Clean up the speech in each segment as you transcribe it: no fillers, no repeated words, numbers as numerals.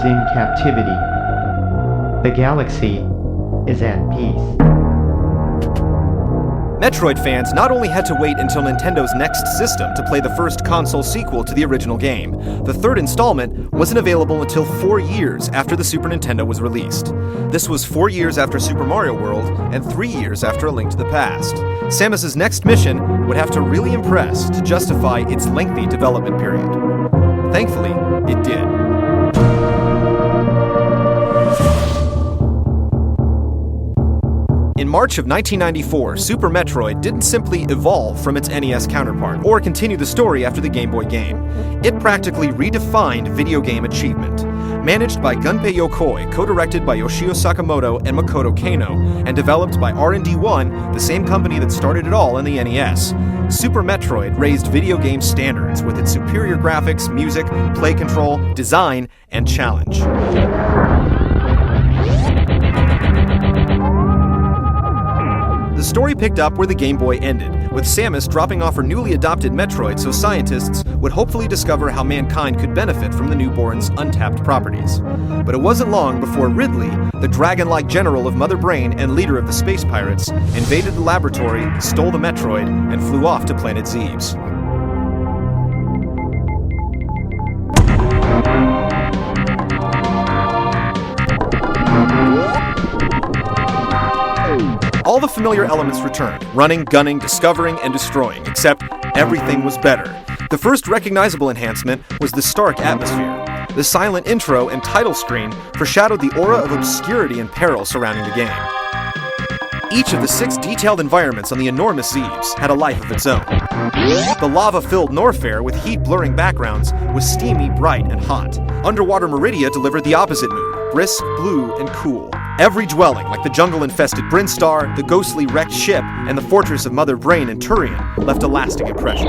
in captivity. The galaxy is at peace. Metroid fans not only had to wait until Nintendo's next system to play the first console sequel to the original game, the third installment wasn't available until 4 years after the Super Nintendo was released. This was 4 years after Super Mario World and 3 years after A Link to the Past. Samus's next mission would have to really impress to justify its lengthy development period. Thankfully, it did. In March of 1994, Super Metroid didn't simply evolve from its NES counterpart, or continue the story after the Game Boy game. It practically redefined video game achievement. Managed by Gunpei Yokoi, co-directed by Yoshio Sakamoto and Makoto Kano, and developed by R&D 1, the same company that started it all in the NES, Super Metroid raised video game standards with its superior graphics, music, play control, design, and challenge. The story picked up where the Game Boy ended, with Samus dropping off her newly adopted Metroid so scientists would hopefully discover how mankind could benefit from the newborn's untapped properties. But it wasn't long before Ridley, the dragon-like general of Mother Brain and leader of the space pirates, invaded the laboratory, stole the Metroid, and flew off to planet Zebes. All the familiar elements returned, running, gunning, discovering, and destroying, except everything was better. The first recognizable enhancement was the stark atmosphere. The silent intro and title screen foreshadowed the aura of obscurity and peril surrounding the game. Each of the 6 detailed environments on the enormous Zebes had a life of its own. The lava-filled Norfair with heat-blurring backgrounds was steamy, bright, and hot. Underwater Meridia delivered the opposite mood, brisk, blue, and cool. Every dwelling, like the jungle-infested Brinstar, the ghostly wrecked ship, and the fortress of Mother Brain and Turian, left a lasting impression.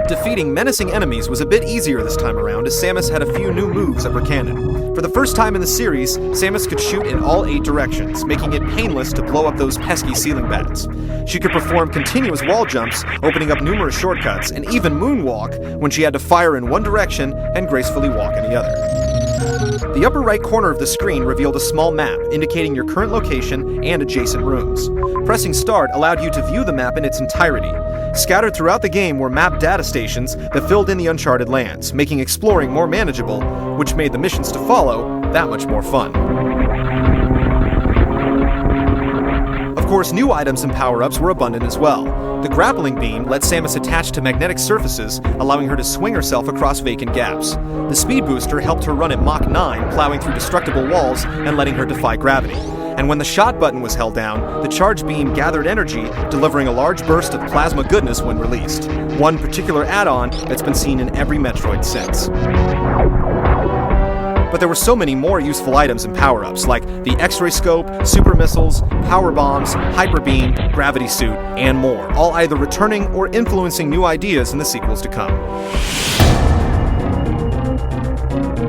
Defeating menacing enemies was a bit easier this time around, as Samus had a few new moves up her cannon. For the first time in the series, Samus could shoot in all 8 directions, making it painless to blow up those pesky ceiling bats. She could perform continuous wall jumps, opening up numerous shortcuts, and even moonwalk when she had to fire in one direction and gracefully walk in the other. The upper right corner of the screen revealed a small map indicating your current location and adjacent rooms. Pressing start allowed you to view the map in its entirety. Scattered throughout the game were map data stations that filled in the uncharted lands, making exploring more manageable, which made the missions to follow that much more fun. Of course, new items and power-ups were abundant as well. The grappling beam let Samus attach to magnetic surfaces, allowing her to swing herself across vacant gaps. The speed booster helped her run at Mach 9, plowing through destructible walls and letting her defy gravity. And when the shot button was held down, the charge beam gathered energy, delivering a large burst of plasma goodness when released. One particular add-on that's been seen in every Metroid since. But there were so many more useful items and power-ups, like the X-ray scope, super missiles, power bombs, hyper beam, gravity suit, and more, all either returning or influencing new ideas in the sequels to come.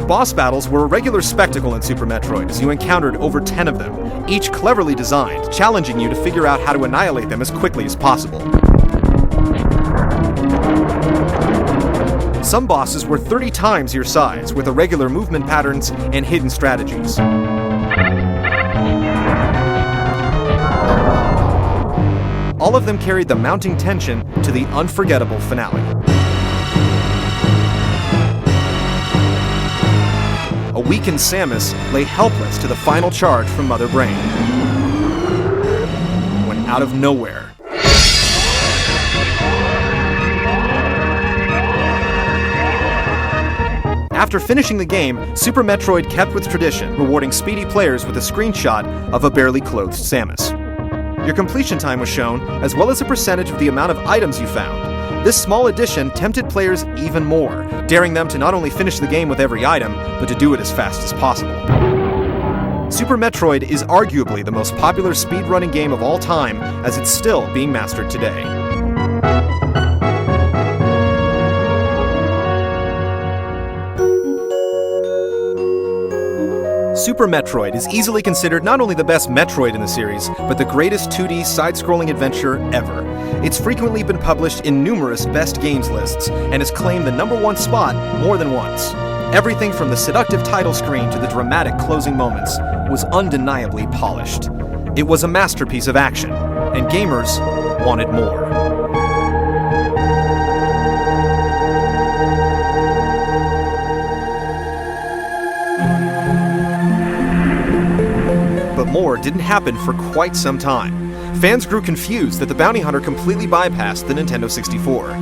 Boss battles were a regular spectacle in Super Metroid, as you encountered over 10 of them, each cleverly designed, challenging you to figure out how to annihilate them as quickly as possible. Some bosses were 30 times your size, with irregular movement patterns and hidden strategies. All of them carried the mounting tension to the unforgettable finale. A weakened Samus lay helpless to the final charge from Mother Brain, when out of nowhere, after finishing the game, Super Metroid kept with tradition, rewarding speedy players with a screenshot of a barely clothed Samus. Your completion time was shown, as well as a percentage of the amount of items you found. This small addition tempted players even more, daring them to not only finish the game with every item, but to do it as fast as possible. Super Metroid is arguably the most popular speedrunning game of all time, as it's still being mastered today. Super Metroid is easily considered not only the best Metroid in the series, but the greatest 2D side-scrolling adventure ever. It's frequently been published in numerous best games lists, and has claimed the #1 spot more than once. Everything from the seductive title screen to the dramatic closing moments was undeniably polished. It was a masterpiece of action, and gamers wanted more. But more didn't happen for quite some time. Fans grew confused that the bounty hunter completely bypassed the Nintendo 64.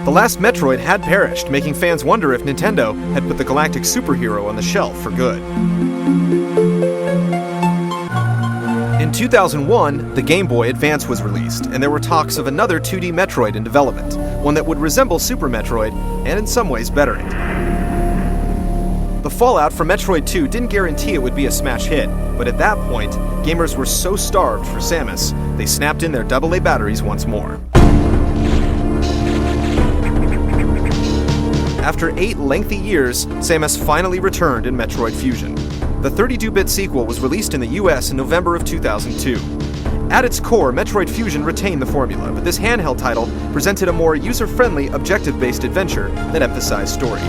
The last Metroid had perished, making fans wonder if Nintendo had put the galactic superhero on the shelf for good. In 2001, the Game Boy Advance was released, and there were talks of another 2D Metroid in development, one that would resemble Super Metroid, and in some ways better it. The fallout from Metroid 2 didn't guarantee it would be a smash hit, but at that point, gamers were so starved for Samus, they snapped in their AA batteries once more. After 8 lengthy years, Samus finally returned in Metroid Fusion. The 32-bit sequel was released in the US in November of 2002. At its core, Metroid Fusion retained the formula, but this handheld title presented a more user-friendly, objective-based adventure that emphasized story.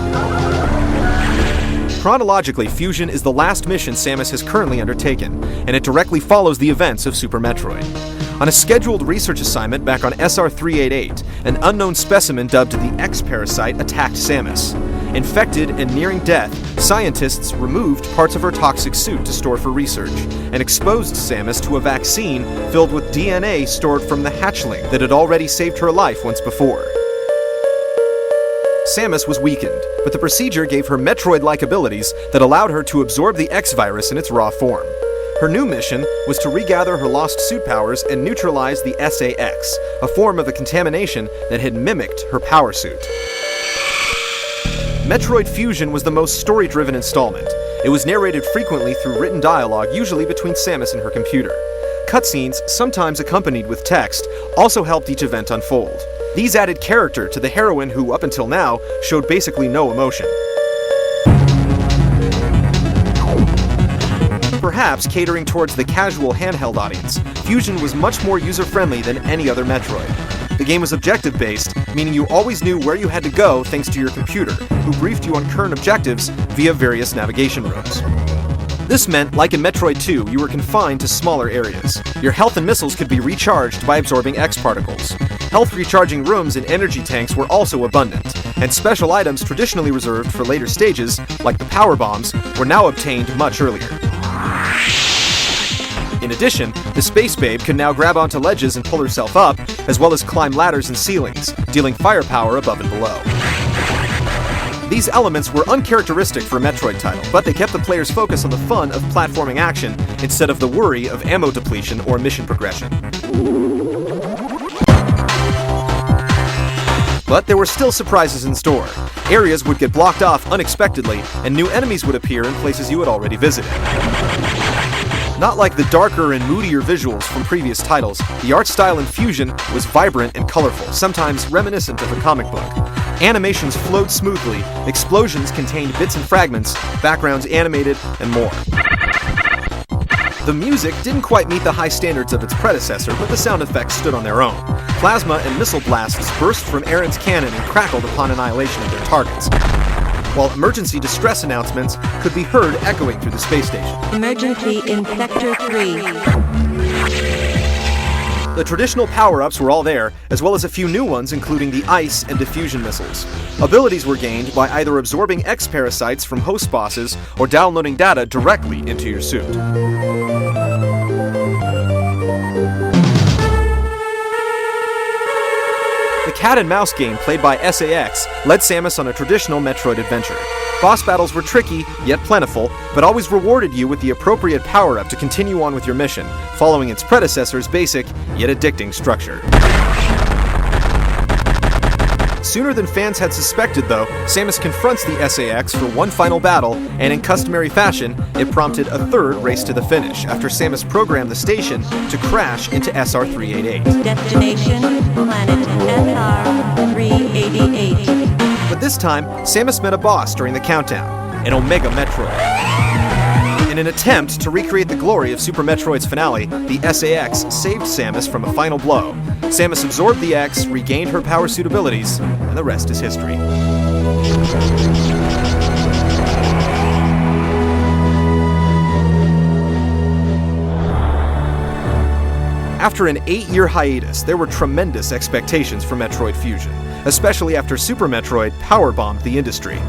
Chronologically, Fusion is the last mission Samus has currently undertaken, and it directly follows the events of Super Metroid. On a scheduled research assignment back on SR-388, an unknown specimen dubbed the X-Parasite attacked Samus. Infected and nearing death, scientists removed parts of her toxic suit to store for research, and exposed Samus to a vaccine filled with DNA stored from the hatchling that had already saved her life once before. Samus was weakened, but the procedure gave her Metroid-like abilities that allowed her to absorb the X-Virus in its raw form. Her new mission was to regather her lost suit powers and neutralize the SA-X, a form of the contamination that had mimicked her power suit. Metroid Fusion was the most story-driven installment. It was narrated frequently through written dialogue, usually between Samus and her computer. Cutscenes, sometimes accompanied with text, also helped each event unfold. These added character to the heroine who, up until now, showed basically no emotion. Perhaps catering towards the casual handheld audience, Fusion was much more user-friendly than any other Metroid. The game was objective-based, meaning you always knew where you had to go thanks to your computer, who briefed you on current objectives via various navigation rooms. This meant, like in Metroid 2, you were confined to smaller areas. Your health and missiles could be recharged by absorbing X-particles. Health recharging rooms and energy tanks were also abundant, and special items traditionally reserved for later stages, like the power bombs, were now obtained much earlier. In addition, the Space Babe could now grab onto ledges and pull herself up, as well as climb ladders and ceilings, dealing firepower above and below. These elements were uncharacteristic for a Metroid title, but they kept the player's focus on the fun of platforming action instead of the worry of ammo depletion or mission progression. But there were still surprises in store. Areas would get blocked off unexpectedly, and new enemies would appear in places you had already visited. Not like the darker and moodier visuals from previous titles, the art style in Fusion was vibrant and colorful, sometimes reminiscent of a comic book. Animations flowed smoothly, explosions contained bits and fragments, backgrounds animated, and more. The music didn't quite meet the high standards of its predecessor, but the sound effects stood on their own. Plasma and missile blasts burst from Aaron's cannon and crackled upon annihilation of their targets, while emergency distress announcements could be heard echoing through the space station. Emergency in Sector 3. The traditional power-ups were all there, as well as a few new ones including the ice and diffusion missiles. Abilities were gained by either absorbing X-parasites from host bosses or downloading data directly into your suit. The cat-and-mouse game played by SA-X led Samus on a traditional Metroid adventure. Boss battles were tricky, yet plentiful, but always rewarded you with the appropriate power-up to continue on with your mission, following its predecessor's basic, yet addicting structure. Sooner than fans had suspected, though, Samus confronts the SA-X for one final battle, and in customary fashion, it prompted a third race to the finish, after Samus programmed the station to crash into SR-388. Destination, planet SR-388. But this time, Samus met a boss during the countdown, an Omega Metroid. In an attempt to recreate the glory of Super Metroid's finale, the SA-X saved Samus from a final blow. Samus absorbed the X, regained her power suit abilities, and the rest is history. After an 8-year hiatus, there were tremendous expectations for Metroid Fusion, especially after Super Metroid powerbombed the industry.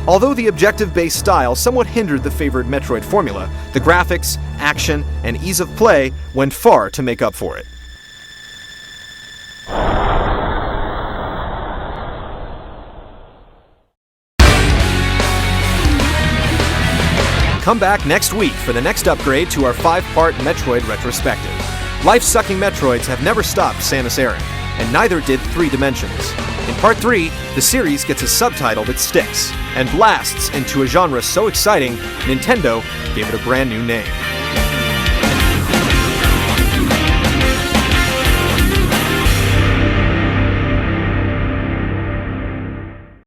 Although the objective-based style somewhat hindered the favored Metroid formula, the graphics, action, and ease of play went far to make up for it. Come back next week for the next upgrade to our 5-part Metroid retrospective. Life-sucking Metroids have never stopped Samus Aran, and neither did 3 Dimensions. In Part 3, the series gets a subtitle that sticks, and blasts into a genre so exciting, Nintendo gave it a brand new name.